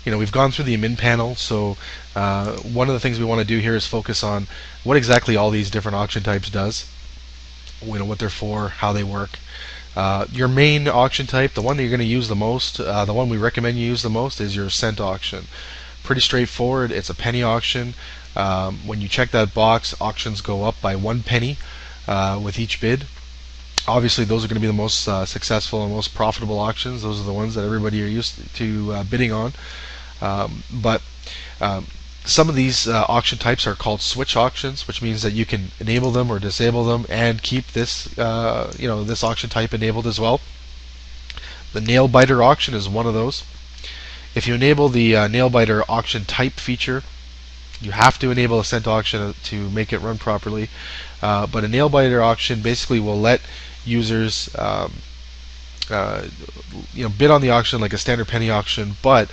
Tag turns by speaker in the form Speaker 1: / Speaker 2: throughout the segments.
Speaker 1: We've gone through the min panel, so one of the things we want to do here is focus on what exactly all these different auction types does, what they're for, how they work. Your main auction type, the one that you're going to use the most, the one we recommend you use the most, is your cent auction. Pretty straightforward. It's a penny auction. When you check that box, auctions go up by 1 penny with each bid. Obviously, those are going to be the most successful and most profitable auctions. Those are the ones that everybody are used to bidding on. But some of these auction types are called switch auctions, which means that you can enable them or disable them and keep this auction type enabled as well. The nail biter auction is one of those. If you enable the nail biter auction type feature, you have to enable a cent auction to make it run properly. But a nail biter auction basically will let users bid on the auction like a standard penny auction, but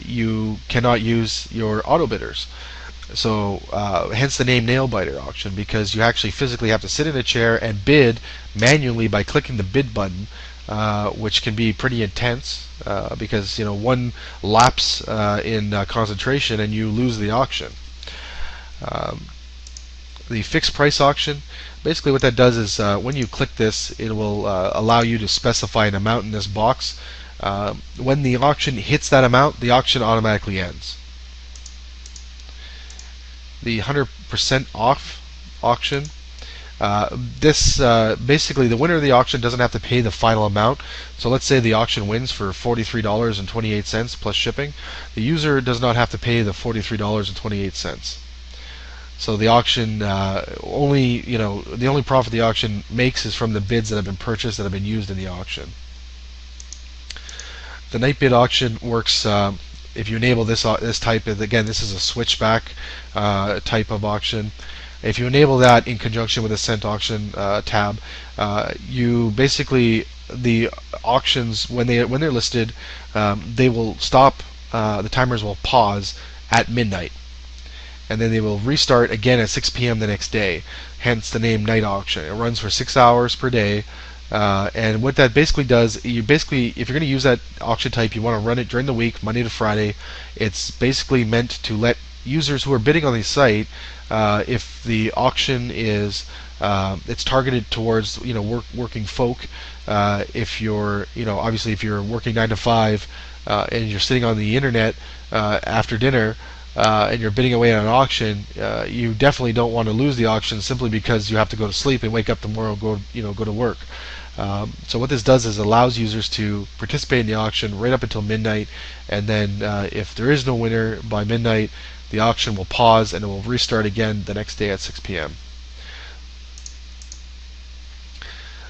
Speaker 1: you cannot use your auto bidders. So hence the name nail biter auction, because you actually physically have to sit in a chair and bid manually by clicking the bid button, which can be pretty intense because one lapse in concentration and you lose the auction. The fixed price auction, basically what that does is when you click this, it will allow you to specify an amount in this box. When the auction hits that amount, the auction automatically ends. The 100% off auction, this basically the winner of the auction doesn't have to pay the final amount. So let's say the auction wins for $43.28 plus shipping. The user does not have to pay the $43.28. So the auction the only profit the auction makes is from the bids that have been purchased that have been used in the auction. The night bid auction works if you enable this type. Again, this is a switchback type of auction. If you enable that in conjunction with the cent auction tab, you basically, the auctions when they're listed, they will stop. The timers will pause at midnight, and then they will restart again at 6 p.m. the next day. Hence the name night auction. It runs for 6 hours per day. And what that basically does, if you're going to use that auction type, you want to run it during the week, Monday to Friday. It's basically meant to let users who are bidding on the site, if the auction is, it's targeted towards working folk. If you're obviously if you're working 9 to 5 and you're sitting on the internet after dinner, and you're bidding away on an auction, you definitely don't want to lose the auction simply because you have to go to sleep and wake up tomorrow and go to work. So what this does is allows users to participate in the auction right up until midnight, and then if there is no winner by midnight, the auction will pause and it will restart again the next day at 6 p.m.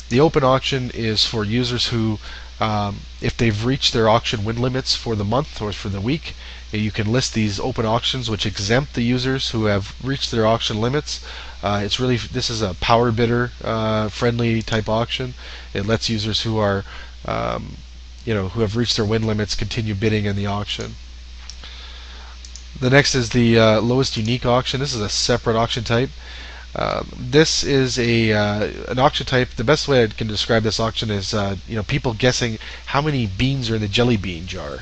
Speaker 1: The open auction is for users who, if they've reached their auction win limits for the month or for the week, you can list these open auctions which exempt the users who have reached their auction limits. This is a power bidder friendly type auction. It lets users who are who have reached their win limits continue bidding in the auction. The next is the lowest unique auction. This is a separate auction type. This is an auction type. The best way I can describe this auction is people guessing how many beans are in the jelly bean jar.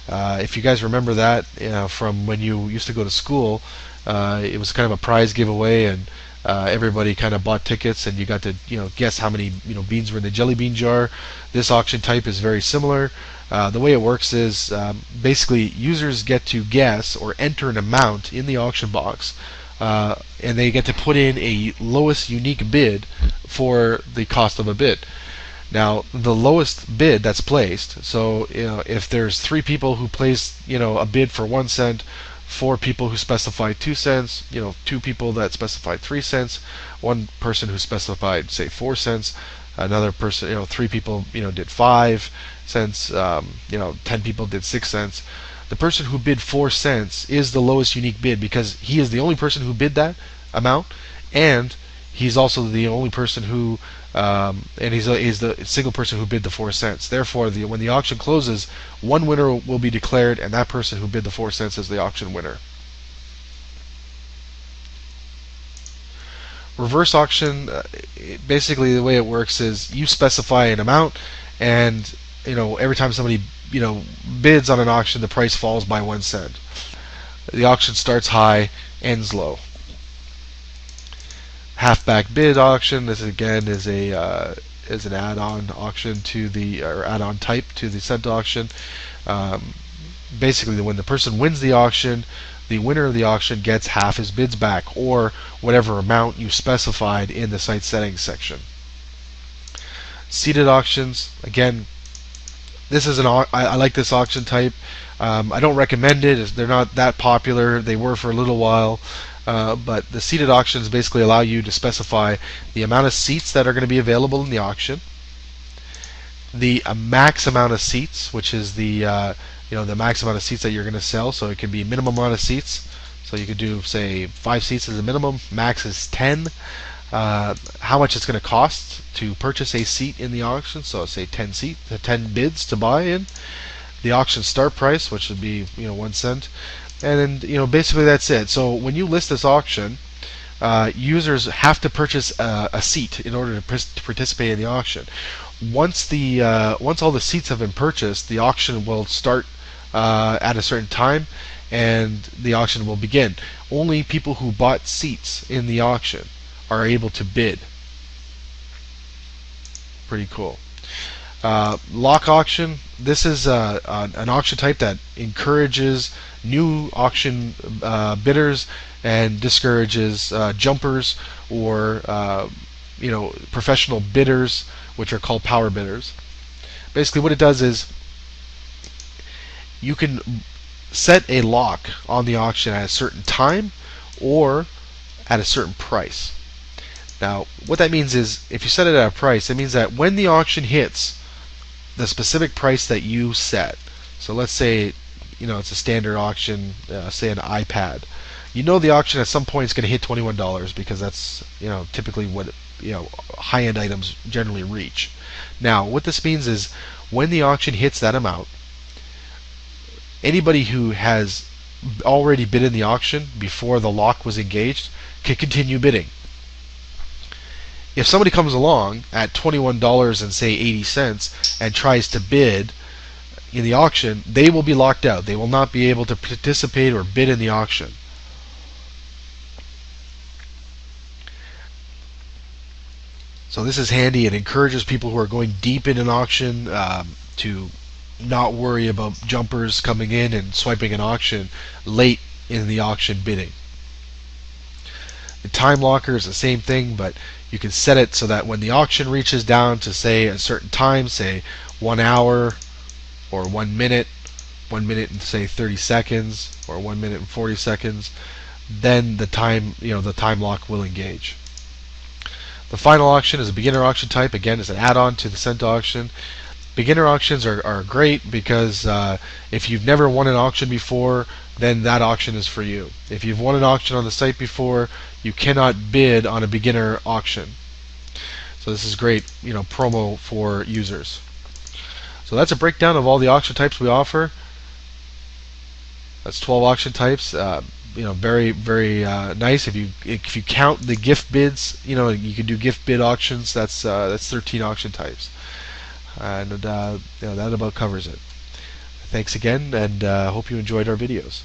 Speaker 1: If you guys remember that from when you used to go to school, it was kind of a prize giveaway, and everybody kind of bought tickets, and you got to guess how many beans were in the jelly bean jar. This auction type is very similar. The way it works is basically users get to guess or enter an amount in the auction box, and they get to put in a lowest unique bid for the cost of a bid. Now, the lowest bid that's placed, so if there's 3 people who place a bid for 1 cent, 4 people who specified 2 cents, 2 people that specified 3 cents, 1 person who specified say 4 cents, another person, 3 people did 5 cents, 10 people did 6 cents. The person who bid 4 cents is the lowest unique bid because he is the only person who bid that amount, and he's also the only person who and he's the single person who bid the 4 cents. Therefore, when the auction closes, one winner will be declared, and that person who bid the 4 cents is the auction winner. Reverse auction, basically the way it works is you specify an amount, and every time somebody bids on an auction, the price falls by 1 cent. The auction starts high, ends low. Halfback bid auction. This again is an add-on auction to the or add-on type to the cent auction. Basically, when the person wins the auction, the winner of the auction gets half his bids back, or whatever amount you specified in the site settings section. Seated auctions, again, this is I like this auction type. I don't recommend it. They're not that popular. They were for a little while. But the seated auctions basically allow you to specify the amount of seats that are going to be available in the auction, the max amount of seats, which is the the max amount of seats that you're going to sell. So it can be minimum amount of seats. So you could do, say, 5 seats as a minimum. Max is 10. How much it's going to cost to purchase a seat in the auction. So say 10 bids to buy in. The auction start price, which would be 1 cent. And then basically that's it. So when you list this auction, users have to purchase a seat in order to participate in the auction. Once all the seats have been purchased, the auction will start at a certain time, and the auction will begin. Only people who bought seats in the auction are able to bid. Pretty cool. Lock auction. This is an auction type that encourages new auction bidders and discourages jumpers or professional bidders, which are called power bidders. Basically, what it does is you can set a lock on the auction at a certain time or at a certain price. Now, what that means is, if you set it at a price, it means that when the auction hits the specific price that you set, so let's say it's a standard auction, say an iPad, the auction at some point is going to hit $21 because that's typically what high-end items generally reach. Now, what this means is, when the auction hits that amount, anybody who has already bid in the auction before the lock was engaged can continue bidding. If somebody comes along at $21 and say 80 cents and tries to bid in the auction, they will be locked out. They will not be able to participate or bid in the auction. So this is handy. It encourages people who are going deep in an auction to not worry about jumpers coming in and swiping an auction late in the auction bidding. The time locker is the same thing, but you can set it so that when the auction reaches down to, say, a certain time, say 1 hour or 1 minute, 1 minute and say 30 seconds, or 1 minute and 40 seconds, then the time lock will engage. The final auction is a beginner auction type. Again, it's an add-on to the cent auction. Beginner auctions are great because if you've never won an auction before, then that auction is for you. If you've won an auction on the site before, you cannot bid on a beginner auction. So this is great, promo for users. So that's a breakdown of all the auction types we offer. That's 12 auction types. Very, very nice. If you count the gift bids, you can do gift bid auctions. That's 13 auction types, and that about covers it. Thanks again, and hope you enjoyed our videos.